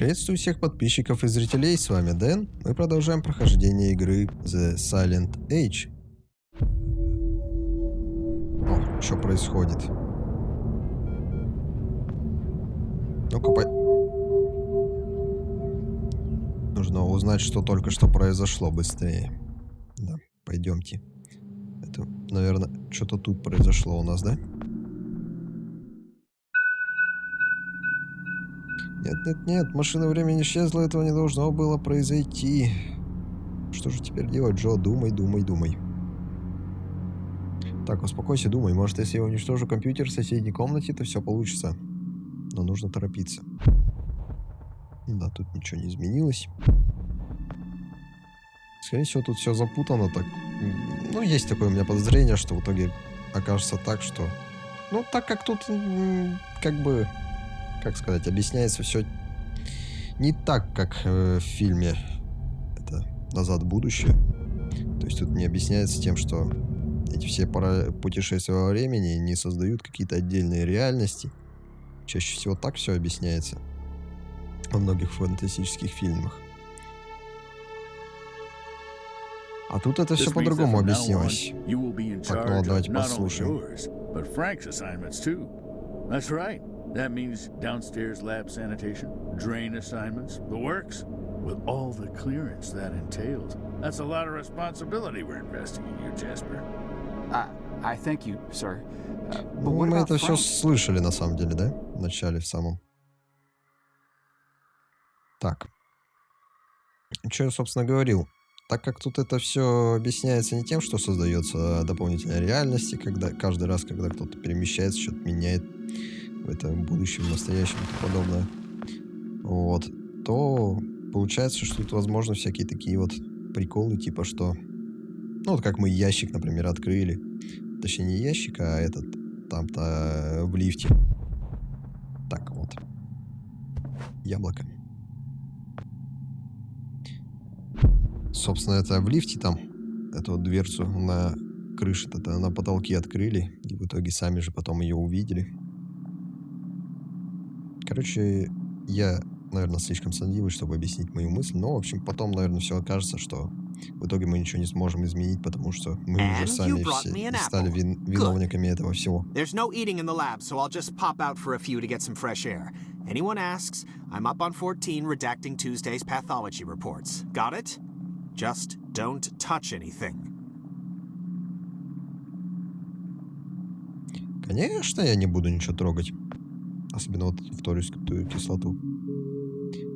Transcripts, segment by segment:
Приветствую всех подписчиков и зрителей, с вами Дэн. Мы продолжаем прохождение игры The Silent Age. О, что происходит? Ну-ка, нужно узнать, что только что произошло быстрее. Да, пойдемте. Это, наверное, что-то тут произошло у нас, да? Нет, машина времени исчезла, этого не должно было произойти. Что же теперь делать, Джо? Думай. Так, успокойся, думай. Может, если я уничтожу компьютер в соседней комнате, то все получится. Но нужно торопиться. Да, тут ничего не изменилось. Скорее всего, тут все запутано так. Ну, есть такое у меня подозрение, что в итоге окажется так, что... Ну, так как тут, как бы, как сказать, объясняется все не так, как в фильме это «Назад в будущее». То есть тут не объясняется тем, что эти все путешествия во времени не создают какие-то отдельные реальности. Чаще всего так все объясняется во многих фантастических фильмах. А тут это все по-другому объяснилось. Так, ну давайте послушаем. That means downstairs lab sanitation, drain assignments, the works, with all the clearance that entails. That's a lot of responsibility we're investing in you, Jasper. I thank you, sir. Ну, мы это все слышали, на самом деле, да? В начале, в самом. Так. Что я, собственно, говорил? Так как тут это все объясняется не тем, что создается дополнительная реальность, и когда каждый раз, когда кто-то перемещается, что-то меняет в этом будущем, настоящем и подобное, вот, то получается, что тут возможно всякие такие вот приколы, типа что, ну вот как мы ящик, например, открыли, точнее не ящик, а этот, там-то в лифте. Так вот, яблоко. Собственно, это в лифте там, эту вот дверцу на крыше, это на потолке открыли, и в итоге сами же потом ее увидели. Короче, я, наверное, слишком сонливый, чтобы объяснить мою мысль, но, в общем, потом, наверное, все окажется, что в итоге мы ничего не сможем изменить, потому что мы уже сами все стали виновниками этого всего. There's no eating in the lab, so I'll just pop out for a few to get some fresh air. Anyone asks, I'm up on 14 redacting Tuesday's pathology reports. Got it? Just don't touch anything. Конечно, я не буду ничего трогать. Особенно вот фторийскую кислоту.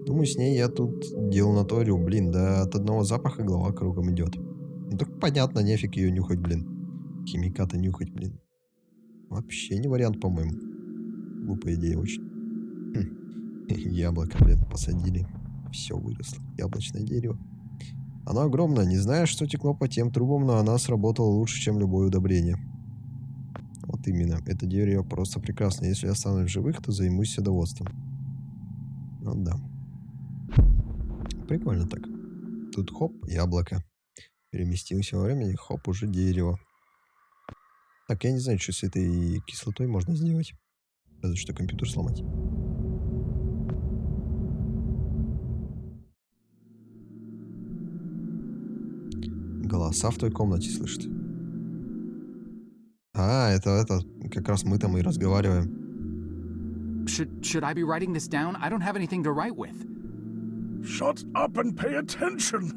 Думаю, с ней я тут делал наторию, блин, да от одного запаха голова кругом идет. Ну так понятно, нефиг ее нюхать, блин. Химикаты нюхать, блин. Вообще не вариант, по-моему. Глупая идея очень. Яблоко, блин, посадили. Все выросло. Яблочное дерево. Оно огромное, не знаю, что текло по тем трубам, но оно сработало лучше, чем любое удобрение. Вот именно. Это дерево просто прекрасно. Если я останусь в живых, то займусь садоводством. Ну да. Прикольно так. Тут хоп, яблоко. Переместился во времени, хоп, уже дерево. Так, я не знаю, что с этой кислотой можно сделать. Разве что компьютер сломать. Голоса в той комнате слышит. А, это как раз мы там и разговариваем. Should I be writing this down? I don't have anything to write with. Shut up and pay attention!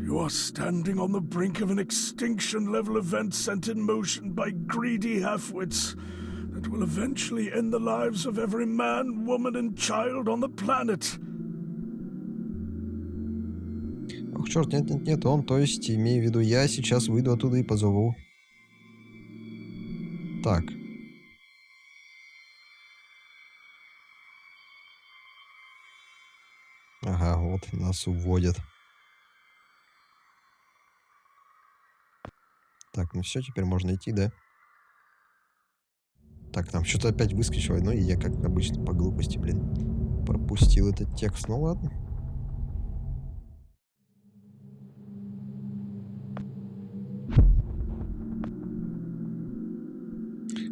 You are standing on the brink of an extinction-level event sent in motion by greedy half-wits that will eventually end the lives of every man, woman and child on the planet. Ох, черт, нет, он, то есть, имею в виду, я сейчас выйду оттуда и позову. Так. Ага, вот нас уводят. Так, ну все, теперь можно идти, да? Так, там что-то опять выскочило, ну и я, как обычно, по глупости, блин, пропустил этот текст. Ну ладно.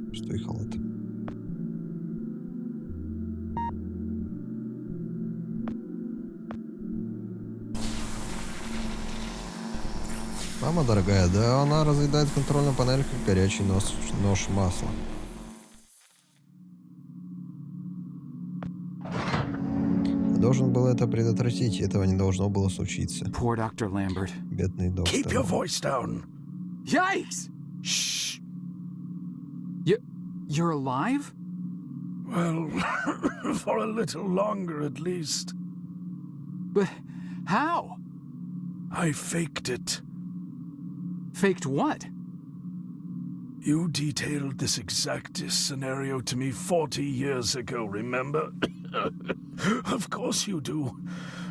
Пустой халат. Мама дорогая, да она разъедает контрольную панель, как горячий нож масла. Я должен был это предотвратить, этого не должно было случиться. Poor Dr. Lambert. Бедный Keep your доктор. voice down. Yikes! Shh. You're alive? Well, for a little longer at least. But how? I faked it. Faked what? You detailed this exact scenario to me 40 years ago, remember? Of course you do.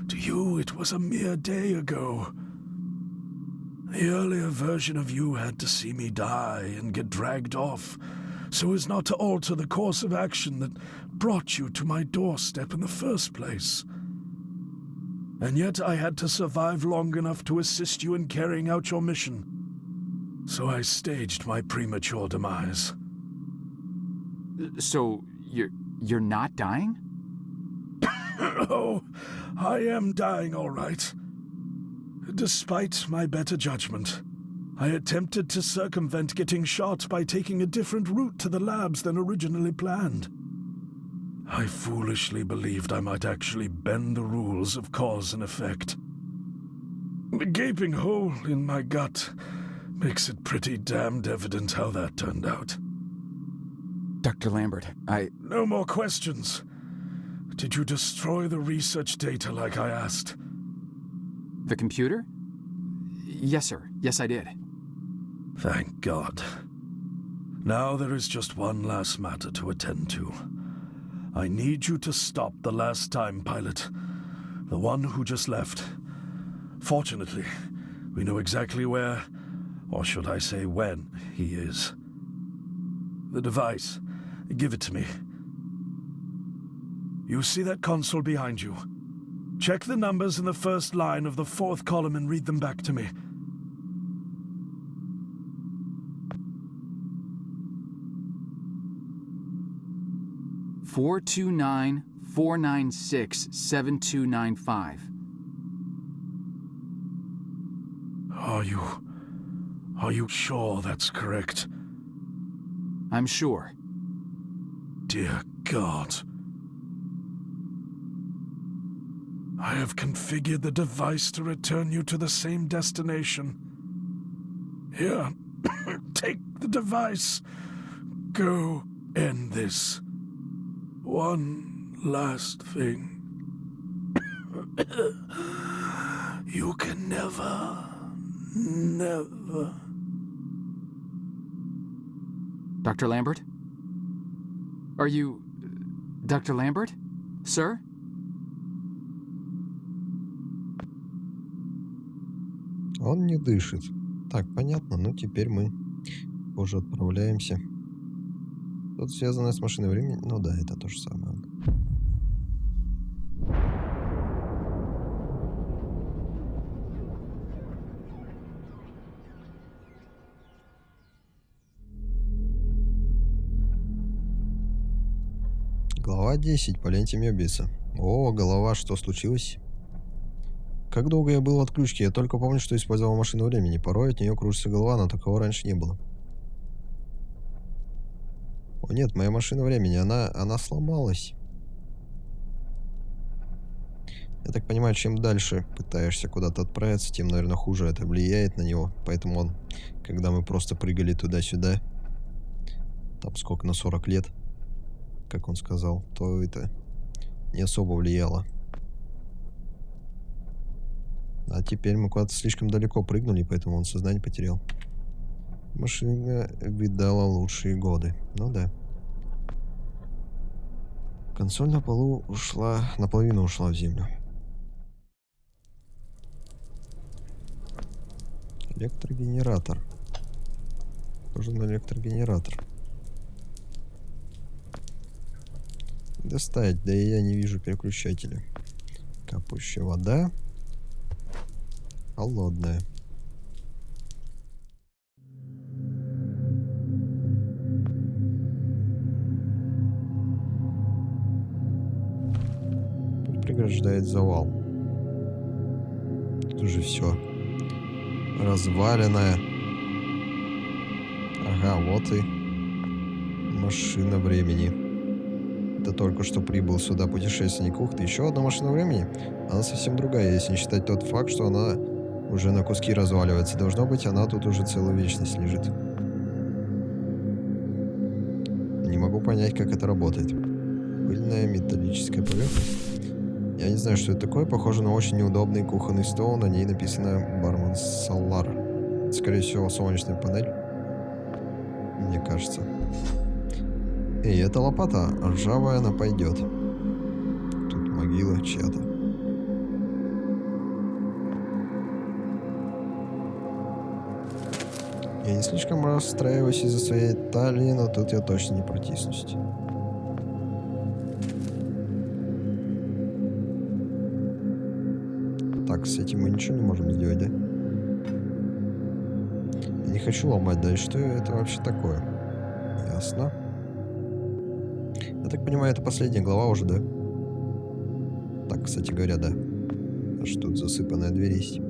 To you, it was a mere day ago. The earlier version of you had to see me die and get dragged off, so as not to alter the course of action that brought you to my doorstep in the first place. And yet I had to survive long enough to assist you in carrying out your mission. So I staged my premature demise. So you're not dying? Oh, I am dying all right. Despite my better judgment, I attempted to circumvent getting shot by taking a different route to the labs than originally planned. I foolishly believed I might actually bend the rules of cause and effect. The gaping hole in my gut makes it pretty damned evident how that turned out. Dr. Lambert, No more questions. Did you destroy the research data like I asked? The computer? Yes, sir. Yes, I did. Thank God. Now there is just one last matter to attend to. I need you to stop the last time pilot, the one who just left. Fortunately, we know exactly where, or should I say when, he is. The device, give it to me. You see that console behind you? Check the numbers in the first line of the fourth column and read them back to me. $429-496-7295. Are you sure that's correct? I'm sure. Dear God. I have configured the device to return you to the same destination. Here, take the device. Go end this. One last thing. You can never... Dr. Lambert? Are you... Dr. Lambert? Sir? Он не дышит. Так, понятно, ну теперь мы уже отправляемся. Тут связано с машиной времени. Ну да, это то же самое. Глава 10 по ленте Мёбиуса. О, голова, что случилось? Как долго я был в отключке? Я только помню, что использовал машину времени. Порой от нее кружится голова, но такого раньше не было. О нет, моя машина времени, она сломалась. Я так понимаю, чем дальше пытаешься куда-то отправиться, тем, наверное, хуже это влияет на него. Поэтому он, когда мы просто прыгали туда-сюда, там сколько, на 40 лет, как он сказал, то это не особо влияло. А теперь мы куда-то слишком далеко прыгнули, поэтому он сознание потерял. Машина видала лучшие годы. Ну да. Консоль на полу ушла, наполовину ушла в землю. Электрогенератор. Похоже на электрогенератор. Достать, да и я не вижу переключателя. Капающая вода. Холодная. Преграждает завал. Тут уже все. Разваленная. Ага, вот и машина времени. Это только что прибыл сюда путешественник. Ух ты, еще одна машина времени? Она совсем другая, если не считать тот факт, что она уже на куски разваливается. Должно быть, она тут уже целую вечность лежит. Не могу понять, как это работает. Пыльная металлическая поверхность. Я не знаю, что это такое. Похоже на очень неудобный кухонный стол. На ней написано «Бармен Солар». Скорее всего, солнечная панель. Мне кажется. Эй, эта лопата ржавая, она пойдет. Тут могила чья-то. Я не слишком расстраиваюсь из-за своей талии, но тут я точно не протиснусь. Так, с этим мы ничего не можем сделать, да? Я не хочу ломать, да и что это вообще такое? Ясно. Я так понимаю, это последняя глава уже, да? Так, кстати говоря, да. Аж тут засыпанная дверь есть.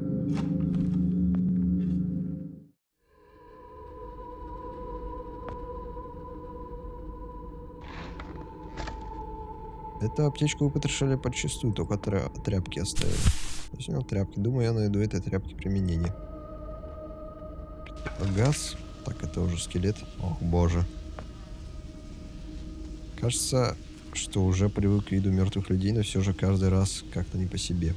Эту аптечку вы потрошили подчистую, только тряпки оставили. Возьмем тряпки. Думаю, я найду этой тряпки применение. Газ. Так, это уже скелет. Ох, боже. Кажется, что уже привык к виду мертвых людей, но все же каждый раз как-то не по себе.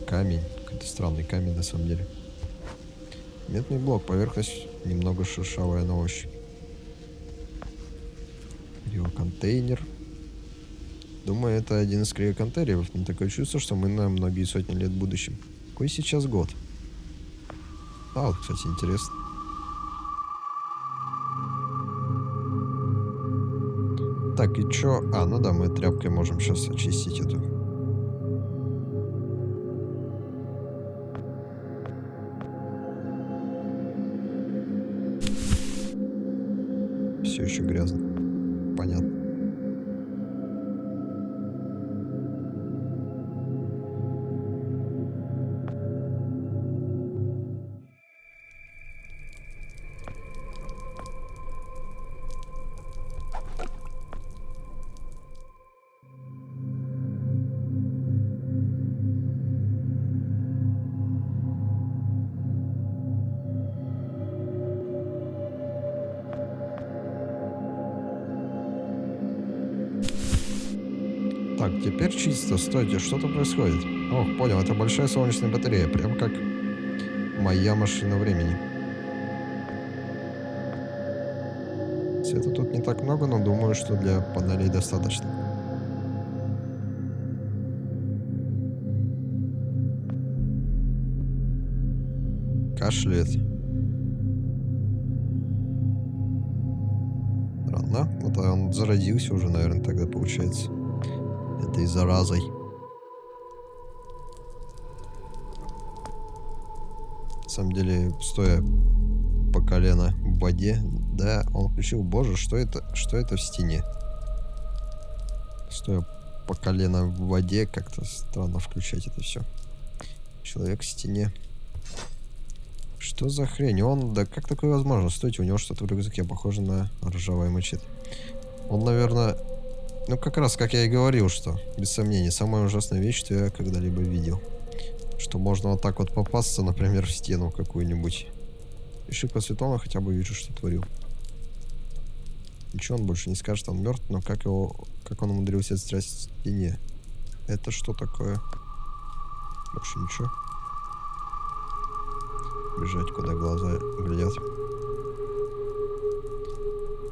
Камень. Какой-то странный камень на самом деле. Медный блок. Поверхность немного шершавая на ощупь. Криоконтейнер. Думаю, это один из криоконтейнеров. Но такое чувство, что мы на многие сотни лет в будущем. Какой сейчас год? А, вот, кстати, интересно. Так, и чё? А, ну да, мы тряпкой можем сейчас очистить эту. Все еще грязно. Понятно. Так, теперь чисто. Стойте, что-то происходит. Ох, понял, это большая солнечная батарея. Прям как моя машина времени. Света тут не так много, но думаю, что для панелей достаточно. Кашляет. Странно. Вот он заразился уже, наверное, тогда получается. Этой заразой. На самом деле, стоя по колено в воде, да, он включил. Боже, что это в стене? Стоя по колено в воде, как-то странно включать это все. Человек в стене. Что за хрень? Он, да как такое возможно? Стойте, у него что-то в рюкзаке похоже на ржавый мачете. Он, наверное, ну как раз, как я и говорил, что, без сомнения, самая ужасная вещь, что я когда-либо видел. Что можно вот так вот попасться, например, в стену какую-нибудь. Реши посветло, хотя бы вижу, что творил. Ничего он больше не скажет, он мертв, но как он умудрился отстрять в стене? Это что такое? Больше ничего. Бежать, куда глаза глядят.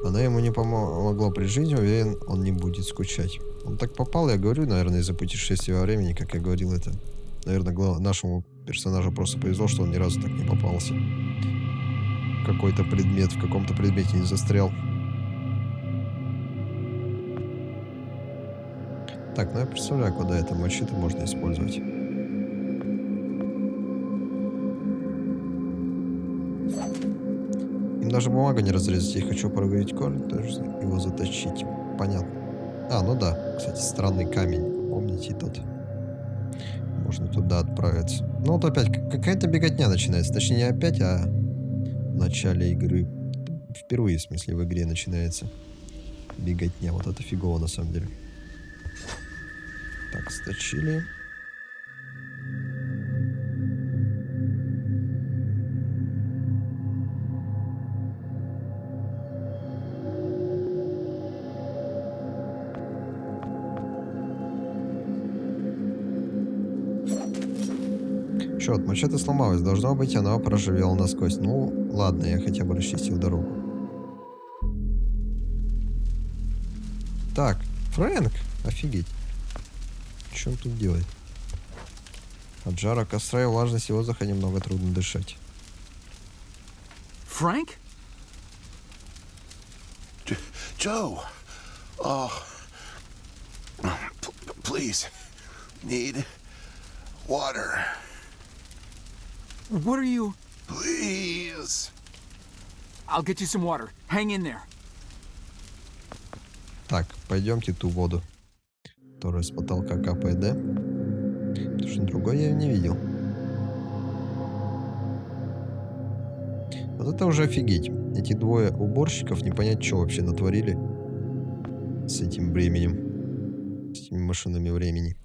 Она ему не помогла при жизни, уверен, он не будет скучать. Он так попал, я говорю, наверное, из-за путешествия во времени, как я говорил, это... Наверное, нашему персонажу просто повезло, что он ни разу так не попался. Какой-то предмет, в каком-то предмете не застрял. Так, ну я представляю, куда это мачете можно использовать. Им даже бумага не разрезать. Я хочу проверить корень, тоже его заточить. Понятно. А, ну да. Кстати, странный камень. Помните тот? Можно туда отправиться. Ну вот опять какая-то беготня начинается. Точнее, не опять, а в начале игры. Впервые, в смысле, в игре начинается беготня. Вот это фигово на самом деле. Так, сточили. Чё, вот мачете сломалась. Должно быть, она проживела насквозь. Ну, ладно, я хотя бы расчистил дорогу. Так, Фрэнк! Офигеть. Что он тут делает? От жара костра и влажности воздуха немного трудно дышать. Frank? Joe! Oh. Please. Need water. What are you... Please. I'll get you some water. Hang in there. Так, пойдемте ту воду, которая с потолка капает, да? Потому что другой я не видел. Вот это уже офигеть. Эти двое уборщиков не понять, что вообще натворили с этим временем. С этими машинами времени.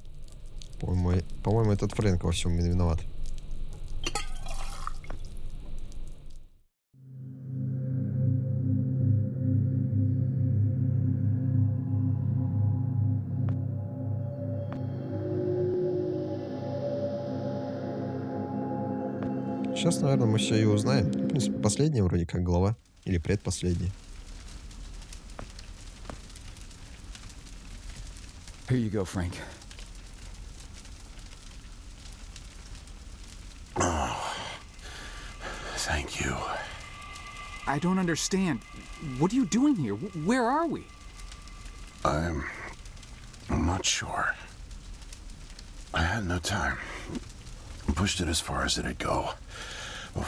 По-моему, этот Фрэнк во всем виноват. Сейчас, наверное, мы все и узнаем. В принципе, последняя вроде как глава. Или предпоследняя. Here you go, Frank. Thank you. I don't understand. What are you doing here? Where are we? I'm not sure. I had no time. Pushed it as far as it'd go.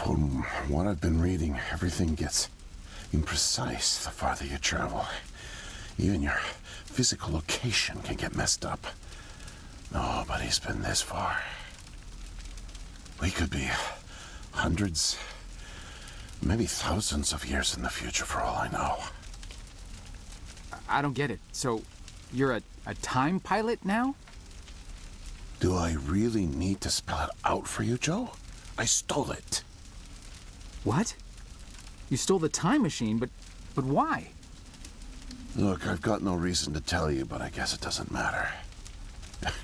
From what I've been reading, everything gets imprecise the farther you travel. Even your physical location can get messed up. Nobody's been this far. We could be hundreds, maybe thousands of years in the future for all I know. I don't get it. So, you're a time pilot now? Do I really need to spell it out for you, Joe? I stole it. What? You stole the time machine, but why? Look, I've got no reason to tell you, but I guess it doesn't matter.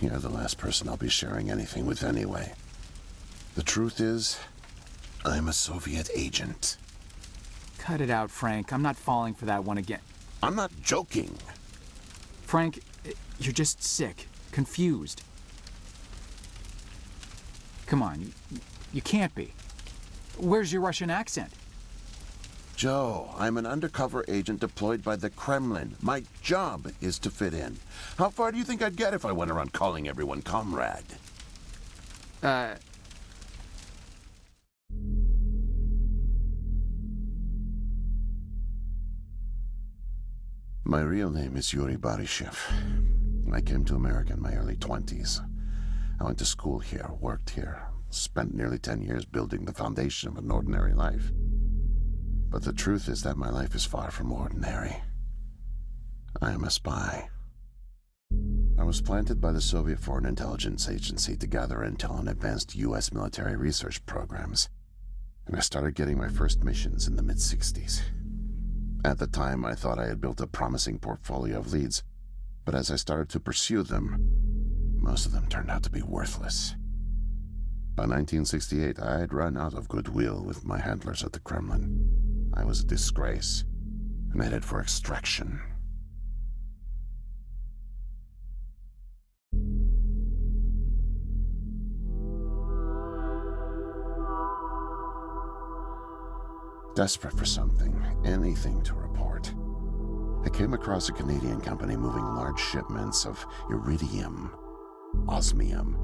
You're the last person I'll be sharing anything with anyway. The truth is, I'm a Soviet agent. Cut it out, Frank. I'm not falling for that one again. I'm not joking. Frank, you're just sick, confused. Come on, you can't be. Where's your Russian accent? Joe, I'm an undercover agent deployed by the Kremlin. My job is to fit in. How far do you think I'd get if I went around calling everyone comrade? My real name is Yuri Barishev. I came to America in my early 20s. I went to school here, worked here, spent nearly 10 years building the foundation of an ordinary life. But the truth is that my life is far from ordinary. I am a spy. I was planted by the Soviet Foreign Intelligence Agency to gather intel on advanced U.S. military research programs, and I started getting my first missions in the mid-60s. At the time, I thought I had built a promising portfolio of leads, but as I started to pursue them, most of them turned out to be worthless. By 1968, I had run out of goodwill with my handlers at the Kremlin. I was a disgrace and headed for extraction. Desperate for something, anything to report, I came across a Canadian company moving large shipments of iridium, osmium,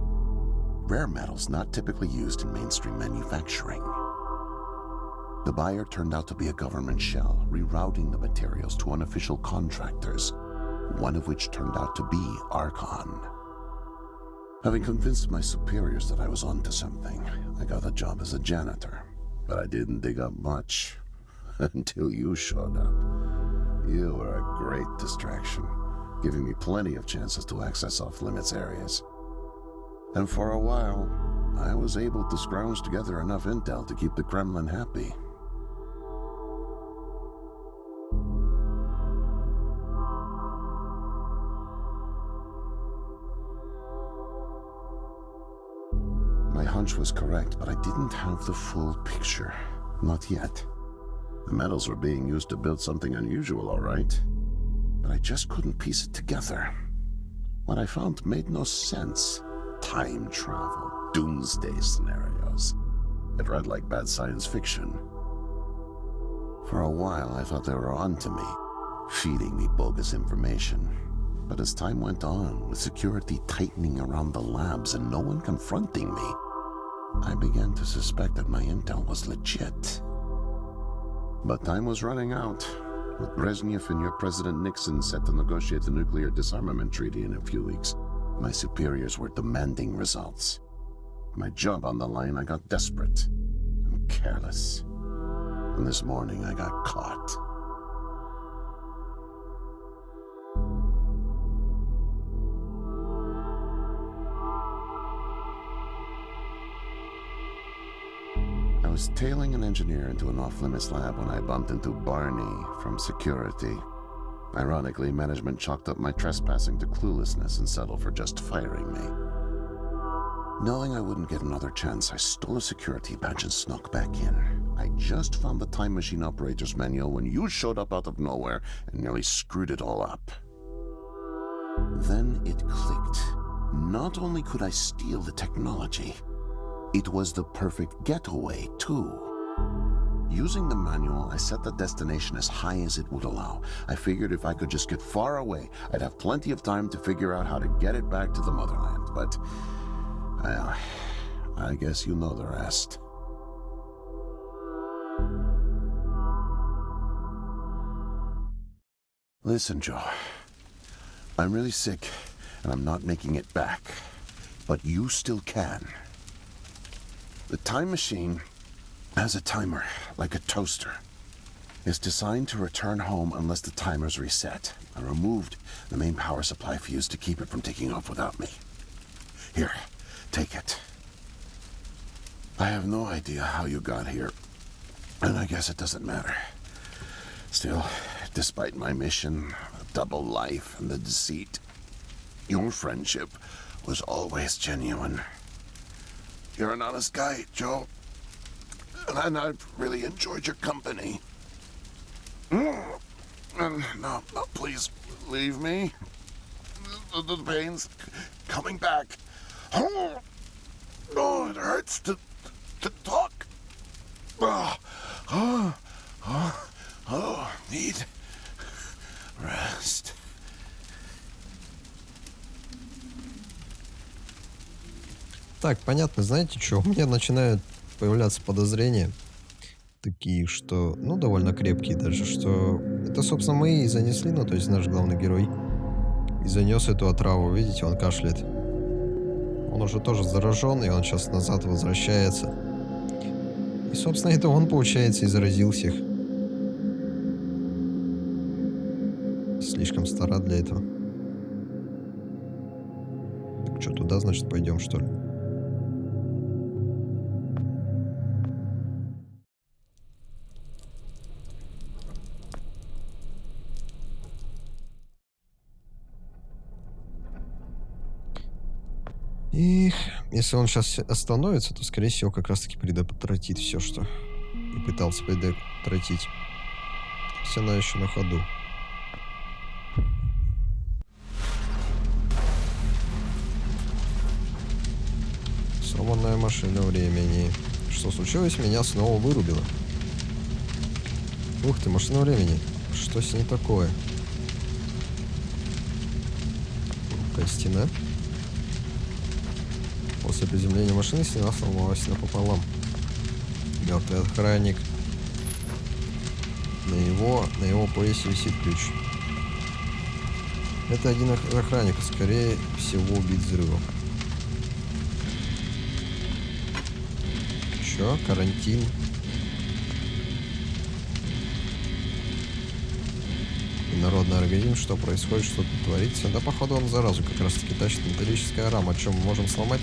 rare metals not typically used in mainstream manufacturing. The buyer turned out to be a government shell, rerouting the materials to unofficial contractors, one of which turned out to be Archon. Having convinced my superiors that I was onto something, I got a job as a janitor. But I didn't dig up much until you showed up. You were a great distraction, giving me plenty of chances to access off-limits areas. And for a while, I was able to scrounge together enough intel to keep the Kremlin happy. My hunch was correct, but I didn't have the full picture. Not yet. The metals were being used to build something unusual, all right. But I just couldn't piece it together. What I found made no sense. Time travel, doomsday scenarios. It read like bad science fiction. For a while, I thought they were onto me, feeding me bogus information. But as time went on, with security tightening around the labs and no one confronting me, I began to suspect that my intel was legit. But time was running out, with Brezhnev and your President Nixon set to negotiate the nuclear disarmament treaty in a few weeks. My superiors were demanding results. My job on the line, I got desperate and careless. And this morning I got caught. I was tailing an engineer into an off-limits lab when I bumped into Barney from security. Ironically, management chalked up my trespassing to cluelessness and settled for just firing me. Knowing I wouldn't get another chance, I stole a security badge and snuck back in. I just found the time machine operator's manual when you showed up out of nowhere and nearly screwed it all up. Then it clicked. Not only could I steal the technology, it was the perfect getaway, too. Using the manual, I set the destination as high as it would allow. I figured if I could just get far away, I'd have plenty of time to figure out how to get it back to the motherland. But, well, I guess you know the rest. Listen, Joe. I'm really sick, and I'm not making it back. But you still can. The time machine has a timer, like a toaster. It's designed to return home unless the timer's reset. I removed the main power supply fuse to keep it from taking off without me. Here, take it. I have no idea how you got here, and I guess it doesn't matter. Still, despite my mission, a double life, and the deceit, your friendship was always genuine. You're an honest guy, Joe. And I've really enjoyed your company. And no, please leave me. The pain's coming back. Oh, it hurts to talk. Need rest. Так, понятно, знаете что? У меня начинают появляться подозрения. Такие, что, ну, довольно крепкие даже, что это, собственно, мы и занесли, ну, то есть наш главный герой. И занес эту отраву, видите, он кашляет. Он уже тоже заражен, и он сейчас назад возвращается. И, собственно, это он, получается, и заразил всех. Слишком стара для этого. Так что, туда, значит, пойдем, что ли? И если он сейчас остановится, то, скорее всего, как раз-таки предотвратит все, что и пытался предотвратить. Все она еще на ходу. Сломанная машина времени. Что случилось? Меня снова вырубило. Ух ты, машина времени. Что с ней такое? Какая стена? После приземления машины стена сломалась напополам. Мертвый охранник. На его поясе висит ключ. Это один из охранников, скорее всего, убит взрывом. Чё? Карантин. Народный организм, что происходит, что тут творится. Да, походу, он заразу как раз-таки тащит. Металлическая рама. Чем мы можем сломать?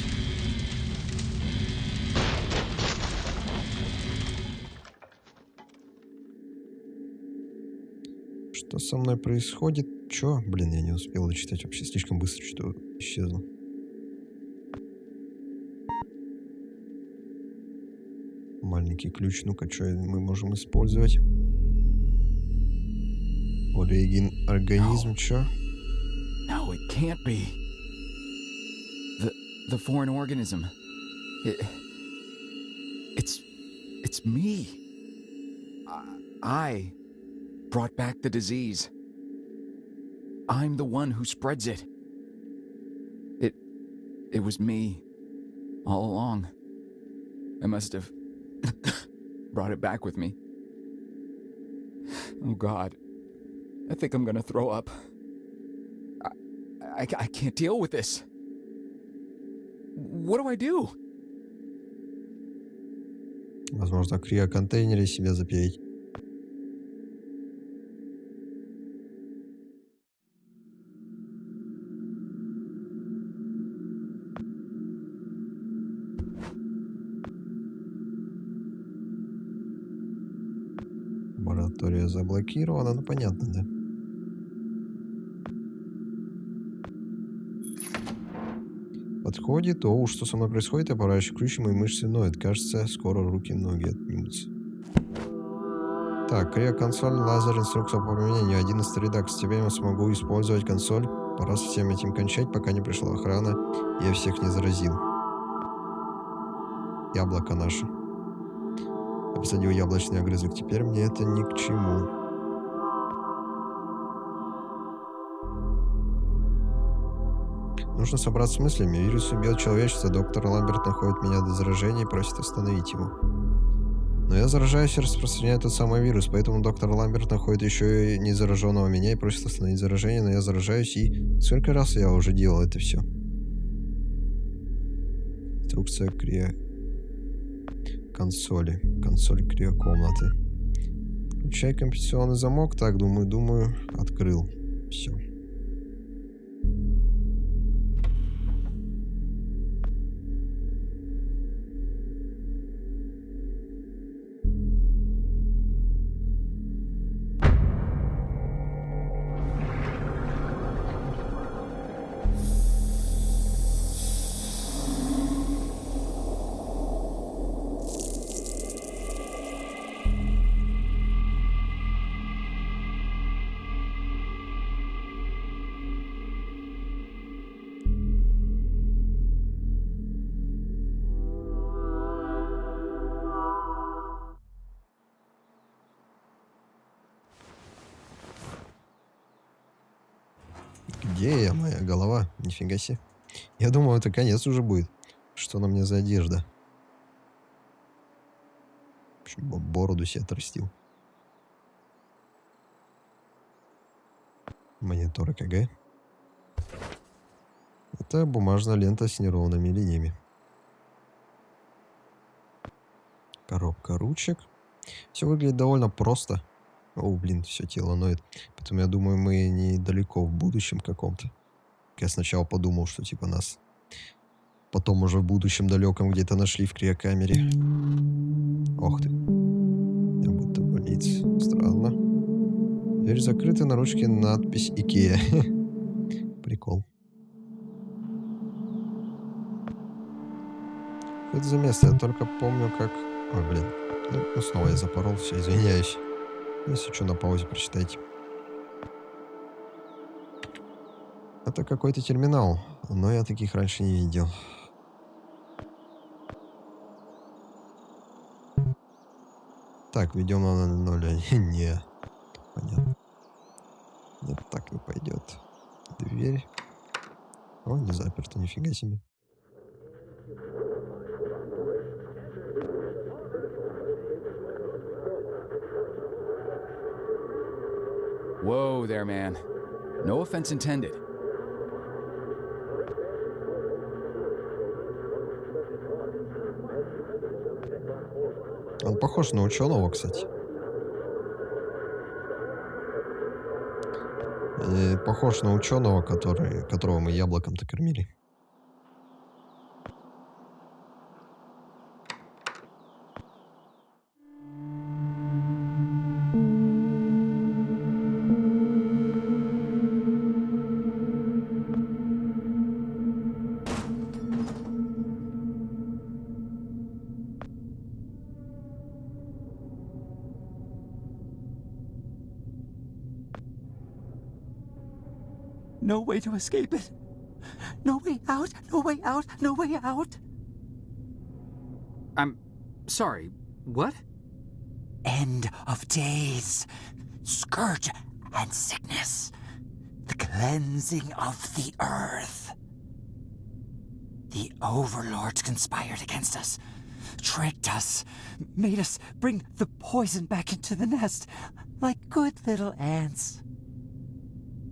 Что со мной происходит? Чё? Блин, я не успел дочитать. Вообще слишком быстро что исчезло. Маленький ключ. Ну-ка, что мы можем использовать? Организм, чё? No, it can't be. The foreign organism. It's me. I brought back the disease. I'm the one who spreads it. It was me all along. I must have brought it back with me. Oh God. I think I'm gonna throw up. I can't deal with this. What do I do? Возможно, в криоконтейнере себя запереть. Лаборатория заблокирована, ну понятно, да? Подходит. О, что со мной происходит? Я поворачиваю ключ, и мои мышцы ноют. Кажется, скоро руки-ноги отнимутся. Так, криоконсоль, лазер, инструкция по применению. 11 редакций. Теперь я смогу использовать консоль. Пора со всем этим кончать, пока не пришла охрана. Я всех не заразил. Яблоко наше. Я посадил яблочный огрызок. Теперь мне это ни к чему. Нужно собраться с мыслями. Вирус убьет человечество. Доктор Ламберт находит меня до заражения и просит остановить его. Но я заражаюсь и распространяю тот самый вирус, поэтому доктор Ламберт находит еще и незараженного меня и просит остановить заражение, но я заражаюсь, и сколько раз я уже делал это все. Инструкция консоли. Консоль криокомнаты. Включай компенсационный замок. Так, думаю, открыл. Все. Где я, моя голова? Нифига себе. Я думал, это конец уже будет. Что на мне за одежда? Бороду себе отрастил. Монитор ЭКГ. Это бумажная лента с неровными линиями. Коробка ручек. Все выглядит довольно просто. О, блин, все тело ноет. Поэтому я думаю, мы недалеко в будущем каком-то. Я сначала подумал, что типа нас потом уже в будущем далеком где-то нашли в криокамере. Ох ты. Я будто больница. Странно. Дверь закрыта, на ручке надпись «Икеа». Прикол. Что это за место? Я только помню, как... Ой, блин. Ну, снова я запорол. Все, извиняюсь. Если что, на паузе прочитайте. Это какой-то терминал, но я таких раньше не видел. Так, ведем на 0. Не. Понятно. Нет, так не пойдет. Дверь. О, не заперта, нифига себе. Whoa there, man. No offense intended. Он похож на ученого, кстати. И похож на ученого, которого мы яблоком-то кормили. No way to escape it. No way out, no way out, no way out. I'm sorry, what? End of days, scourge and sickness, the cleansing of the earth. The overlords conspired against us, tricked us, made us bring the poison back into the nest, like good little ants.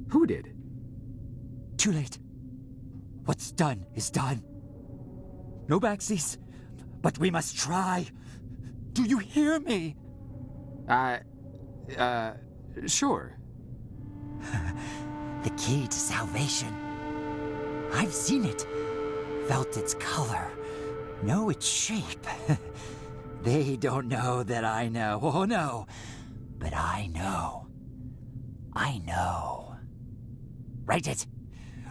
Who did? Too late. What's done is done. No backsies, but we must try. Do you hear me? Sure. The key to salvation. I've seen it, felt its color, know its shape. They don't know that I know. Oh no, but I know. I know. Write it.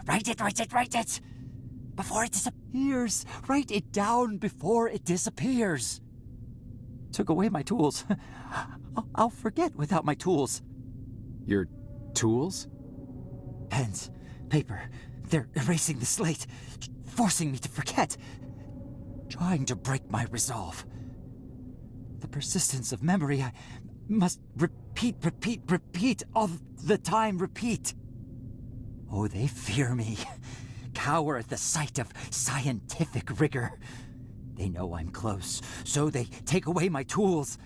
Write it, write it, write it! Before it disappears! Write it down before it disappears! Took away my tools. I'll forget without my tools. Your tools? Pens, paper, they're erasing the slate, forcing me to forget, trying to break my resolve. The persistence of memory, I must repeat, all the time repeat. Oh, they fear me, cower at the sight of scientific rigor. They know I'm close, so they take away my tools.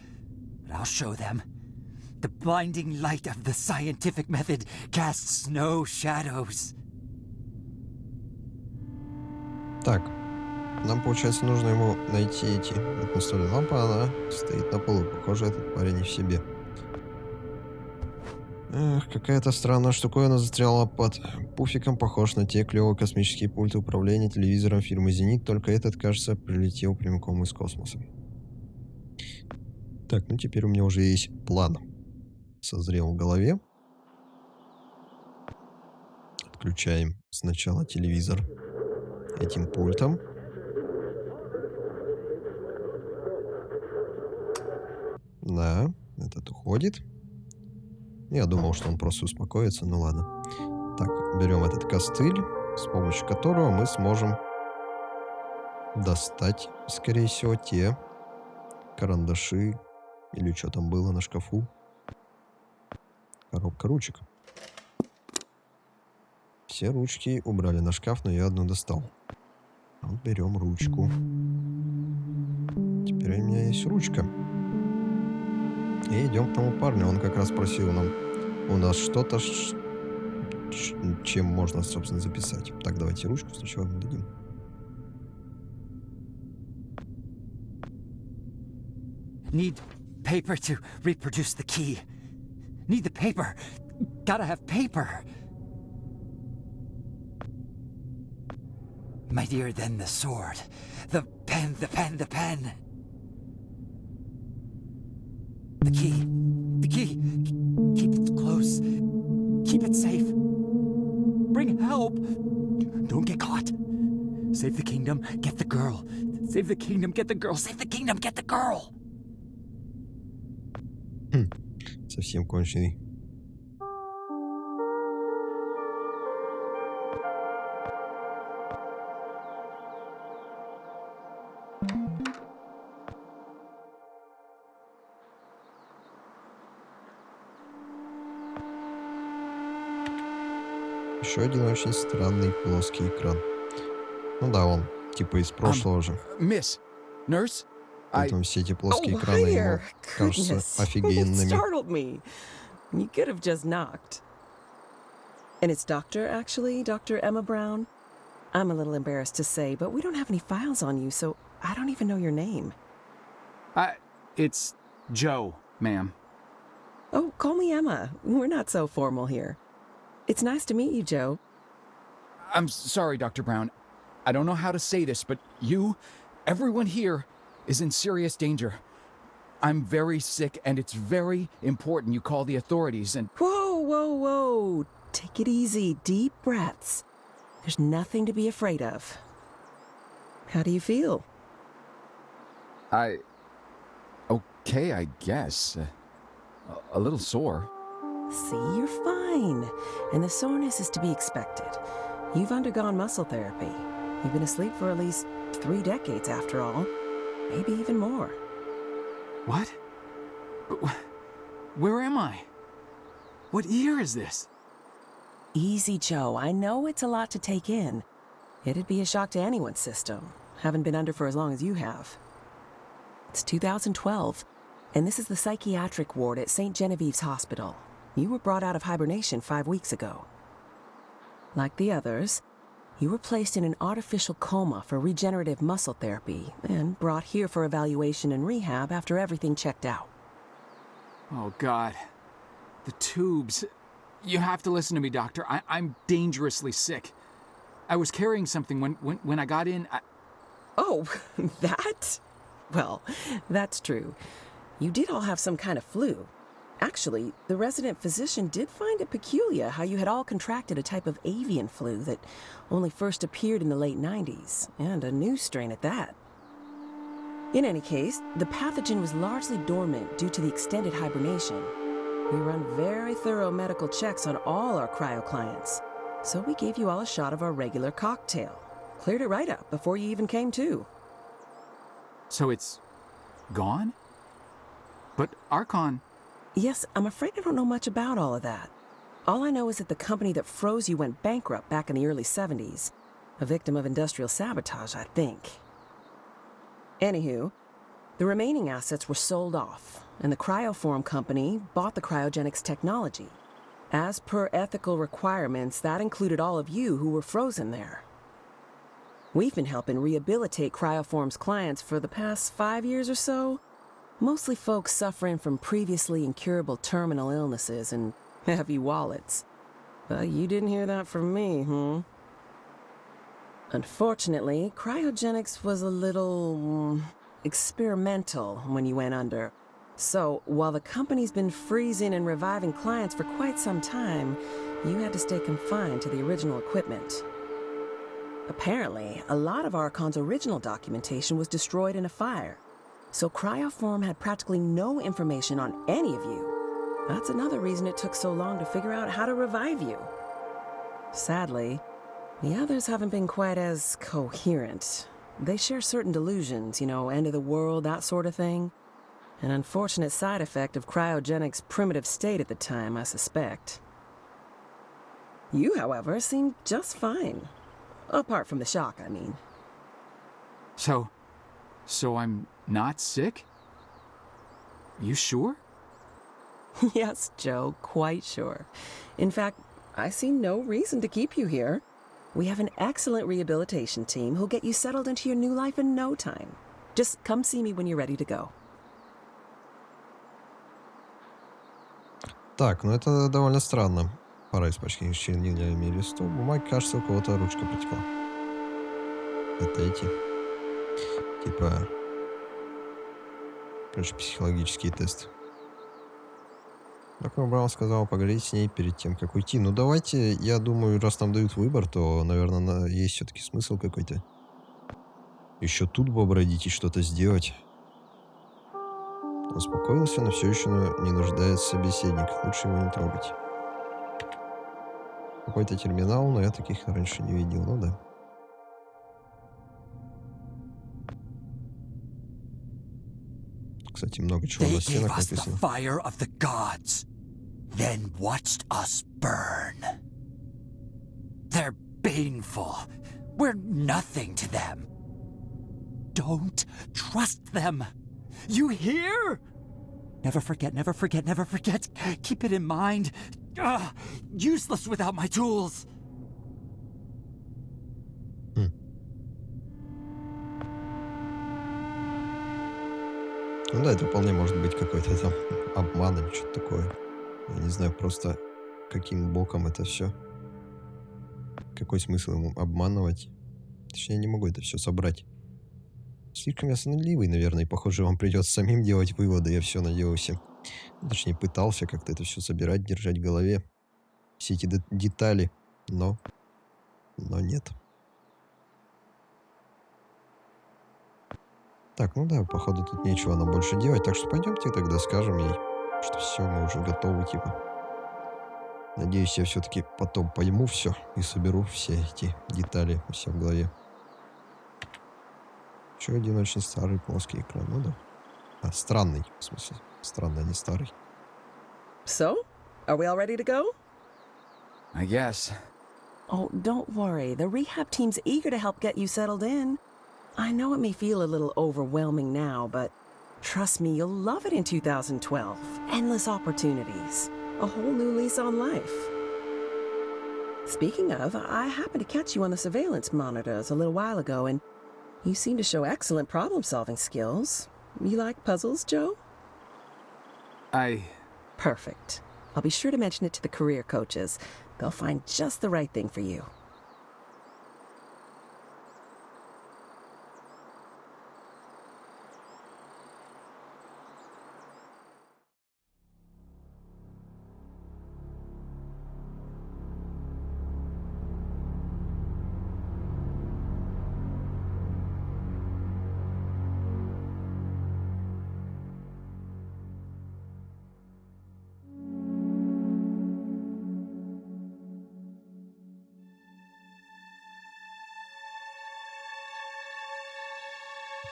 But I'll show them. The blinding light of the scientific method casts no shadows. Так, нам, получается, нужно ему найти эти... Вот настольная лампа, она стоит на полу. Похоже, этот парень не в себе. Эх, какая-то странная штуковина застряла под пуфиком, похож на те клевые космические пульты управления телевизором фирмы «Зенит», только этот, кажется, прилетел прямиком из космоса. Так, ну теперь у меня уже есть план. Созрел в голове. Отключаем сначала телевизор этим пультом. Да, этот уходит. Я думал, что он просто успокоится, ну ладно. Так, берем этот костыль, с помощью которого мы сможем достать, скорее всего, те карандаши или что там было на шкафу. Коробка ручек. Все ручки убрали на шкаф, но я одну достал. Вот берем ручку. Теперь у меня есть ручка. И идем к тому парню. Он как раз просил у нас что-то, чем можно, собственно, записать. Так, давайте ручку сначала дадим. Need paper to reproduce the key. Need the paper. Gotta have paper. Mightier than the sword. The pen, the pen, the pen. The key. The key. Keep it close. Keep it safe. Bring help. Don't get caught. Save the kingdom, get the girl. Save the kingdom, get the girl. Save the kingdom, get the girl. Совсем конченый. Еще один очень странный плоский экран. Ну да, он типа из прошлого же. Miss, nurse, Поэтому все эти плоские экраны ему кажутся офигенными. Startled me. You could have just knocked. And it's Doctor, actually, Dr. Emma Brown. I'm a little embarrassed to say, but we don't have any files on you, so I don't even know your name. It's Joe, ma'am. Oh, call me Emma. We're not so formal here. It's nice to meet you, Joe. I'm sorry, Dr. Brown. I don't know how to say this, but everyone here, is in serious danger. I'm very sick, and it's very important you call the authorities and... Whoa, whoa, whoa. Take it easy. Deep breaths. There's nothing to be afraid of. How do you feel? Okay, I guess. A little sore. See, you're fine. And the soreness is to be expected. You've undergone muscle therapy. You've been asleep for at least 3 decades, after all. Maybe even more. What? Where am I? What year is this? Easy, Joe. I know it's a lot to take in. It'd be a shock to anyone's system, having been under for as long as you have. It's 2012, and this is the psychiatric ward at St. Genevieve's Hospital. You were brought out of hibernation 5 weeks ago. Like the others, you were placed in an artificial coma for regenerative muscle therapy and brought here for evaluation and rehab after everything checked out. Oh, God. The tubes. You have to listen to me, Doctor. I'm dangerously sick. I was carrying something when I got in. Oh, that? Well, that's true. You did all have some kind of flu. Actually, the resident physician did find it peculiar how you had all contracted a type of avian flu that only first appeared in the late 90s, and a new strain at that. In any case, the pathogen was largely dormant due to the extended hibernation. We run very thorough medical checks on all our cryo clients, so we gave you all a shot of our regular cocktail. Cleared it right up before you even came to. So it's gone? But Archon... Yes, I'm afraid I don't know much about all of that. All I know is that the company that froze you went bankrupt back in the early 70s. A victim of industrial sabotage, I think. Anywho, the remaining assets were sold off, and the Cryoform company bought the cryogenics technology. As per ethical requirements, that included all of you who were frozen there. We've been helping rehabilitate Cryoform's clients for the past 5 years or so. Mostly folks suffering from previously incurable terminal illnesses and heavy wallets. But you didn't hear that from me, Unfortunately, cryogenics was a little experimental when you went under. So, while the company's been freezing and reviving clients for quite some time, you had to stay confined to the original equipment. Apparently, a lot of Archon's original documentation was destroyed in a fire. So Cryoform had practically no information on any of you. That's another reason it took so long to figure out how to revive you. Sadly, the others haven't been quite as coherent. They share certain delusions, end of the world, that sort of thing. An unfortunate side effect of cryogenics' primitive state at the time, I suspect. You, however, seem just fine. Apart from the shock, I mean. So I'm not sick? You sure? Yes, Joe, quite sure. In fact, I see no reason to keep you here. We have an excellent rehabilitation team who'll get you settled into your new life in no time. Just come see me when you're ready to go. Так, ну это довольно странно. Пора испачкать чернильными листов. Бумаги, кажется, у кого-то ручка протекла. Это эти. Типа... Короче, психологические тесты. Доктор Браун сказал поговорить с ней перед тем, как уйти. Ну, давайте, я думаю, раз нам дают выбор, то, наверное, есть все-таки смысл какой-то. Еще тут бы обродить и что-то сделать. Успокоился, но все еще не нуждается в собеседниках. Лучше его не трогать. Какой-то терминал, но я таких раньше не видел. Ну да. Кстати, много чего на стенах написано. Fire of the gods, then watched us burn. They're baneful. We're nothing to them. Don't trust them. You hear? Never forget, never forget, never forget. Keep it in mind. Useless without my tools. Ну да, это вполне может быть какой-то там обман или что-то такое. Я не знаю просто, каким боком это все. Какой смысл ему обманывать? Точнее, я не могу это все собрать. Слишком я сонливый, наверное, и, похоже, вам придется самим делать выводы. Я все надеялся. Точнее, пытался как-то это все собирать, держать в голове. Все эти детали. Но нет. Так, ну да, походу тут нечего нам больше делать, так что пойдемте тогда скажем ей, что все, мы уже готовы, типа. Надеюсь, я все-таки потом пойму все и соберу все эти детали у себя в голове. Еще один очень старый плоский экран, ну да. А, странный, в смысле. Странный, а не старый. So, are we all ready to go? I guess. Oh, don't worry. The rehab team's eager to help get you settled in. I know it may feel a little overwhelming now, but trust me, you'll love it in 2012. Endless opportunities. A whole new lease on life. Speaking of, I happened to catch you on the surveillance monitors a little while ago, and you seem to show excellent problem-solving skills. You like puzzles, Joe? Perfect. I'll be sure to mention it to the career coaches. They'll find just the right thing for you.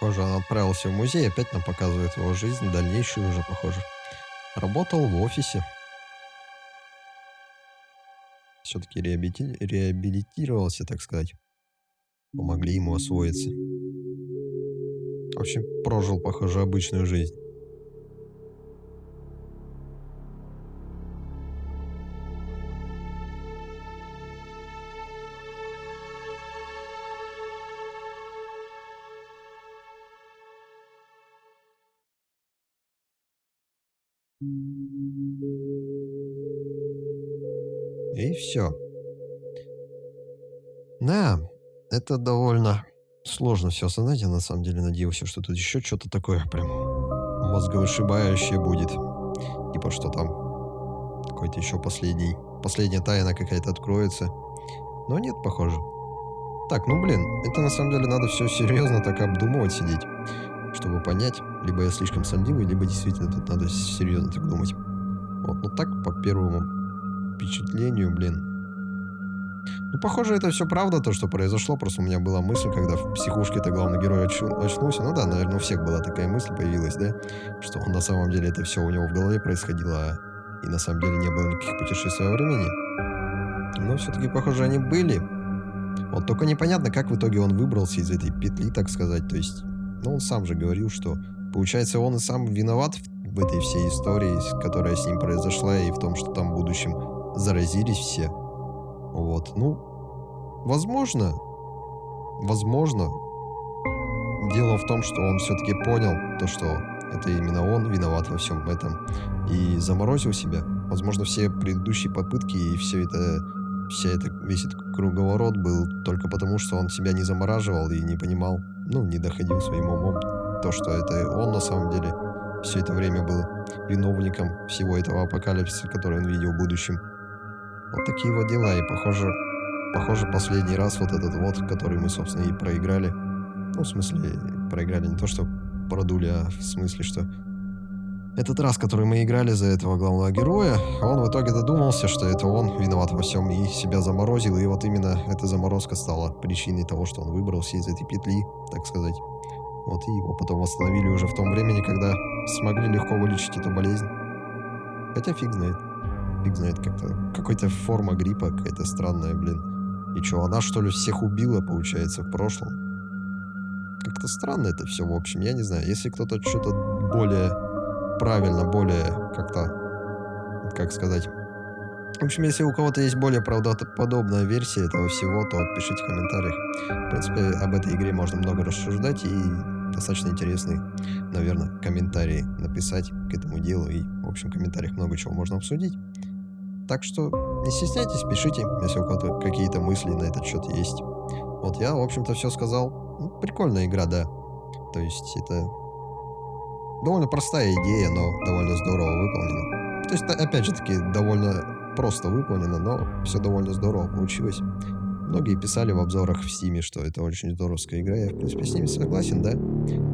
Похоже, он отправился в музей, опять нам показывает его жизнь, дальнейшую уже, похоже. Работал в офисе. Все-таки реабилитировался, так сказать. Помогли ему освоиться. В общем, прожил, похоже, обычную жизнь. И все. Да, это довольно сложно все осознать. Я на самом деле надеялся, что тут еще что-то такое прям мозговышибающее будет. Типа, что там какой-то еще последняя тайна какая-то откроется. Но нет, похоже. Так, ну блин, это на самом деле надо все серьезно так обдумывать, сидеть, чтобы понять, либо я слишком сонливый, либо действительно тут надо серьезно так думать. Вот, ну так, по первому впечатлению, блин. Ну, похоже, это все правда, то, что произошло. Просто у меня была мысль, когда в психушке-то главный герой очнулся. Ну да, наверное, у всех была такая мысль, появилась, да? Что на самом деле это все у него в голове происходило, и на самом деле не было никаких путешествий во времени. Но все-таки, похоже, они были. Вот только непонятно, как в итоге он выбрался из этой петли, так сказать. То есть, ну, он сам же говорил, что, получается, он и сам виноват в этой всей истории, которая с ним произошла, и в том, что там в будущем заразились все. Вот, ну, возможно. Дело в том, что он все-таки понял то, что это именно он виноват во всем этом, и заморозил себя. Возможно, все предыдущие попытки и весь этот круговорот был только потому, что он себя не замораживал и не понимал, ну, не доходил своим умом то, что это он на самом деле все это время был виновником всего этого апокалипсиса, который он видел в будущем. Вот такие вот дела, и похоже, последний раз вот этот вот, который мы, собственно, и проиграли. Ну, в смысле, проиграли не то, что продули, а в смысле, что этот раз, который мы играли за этого главного героя, он в итоге додумался, что это он виноват во всем и себя заморозил, и вот именно эта заморозка стала причиной того, что он выбрался из этой петли, так сказать. Вот, и его потом восстановили уже в том времени, когда смогли легко вылечить эту болезнь. Хотя фиг знает. Фиг знает, как-то какая-то форма гриппа какая-то странная, блин. И что, она что ли всех убила, получается, в прошлом? Как-то странно это все, в общем, я не знаю. Если кто-то что-то более правильно, более как-то, как сказать... В общем, если у кого-то есть более правдоподобная версия этого всего, то пишите в комментариях. В принципе, об этой игре можно много рассуждать, и достаточно интересные, наверное, комментарии написать к этому делу. И, в общем, в комментариях много чего можно обсудить. Так что не стесняйтесь, пишите, если у кого-то какие-то мысли на этот счет есть. Вот я, в общем-то, все сказал. Ну, прикольная игра, да. То есть это довольно простая идея, но довольно здорово выполнена. То есть, опять же таки, довольно просто выполнено, но все довольно здорово получилось. Многие писали в обзорах в Стиме, что это очень здоровская игра. Я, в принципе, с ними согласен, да.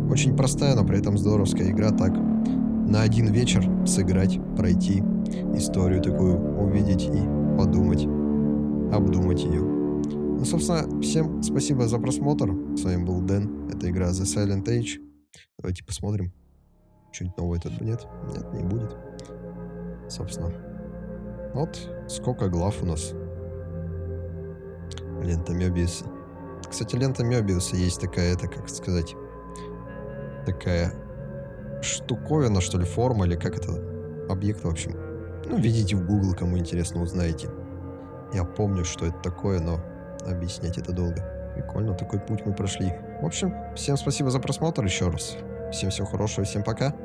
Очень простая, но при этом здоровская игра. Так, на один вечер сыграть, пройти, историю такую увидеть и подумать, обдумать ее. Ну, собственно, всем спасибо за просмотр. С вами был Дэн. Это игра The Silent Age. Давайте посмотрим. Что-нибудь новое тут нет? Нет, не будет. Собственно. Вот сколько глав у нас. Лента Мёбиуса. Кстати, лента Мёбиуса есть такая, это, как сказать, такая штуковина, что ли, форма, или как это, объект, в общем. Ну, введите в Google, кому интересно, узнаете. Я помню, что это такое, но объяснять это долго. Прикольно, такой путь мы прошли. В общем, всем спасибо за просмотр еще раз. Всем всего хорошего, всем пока.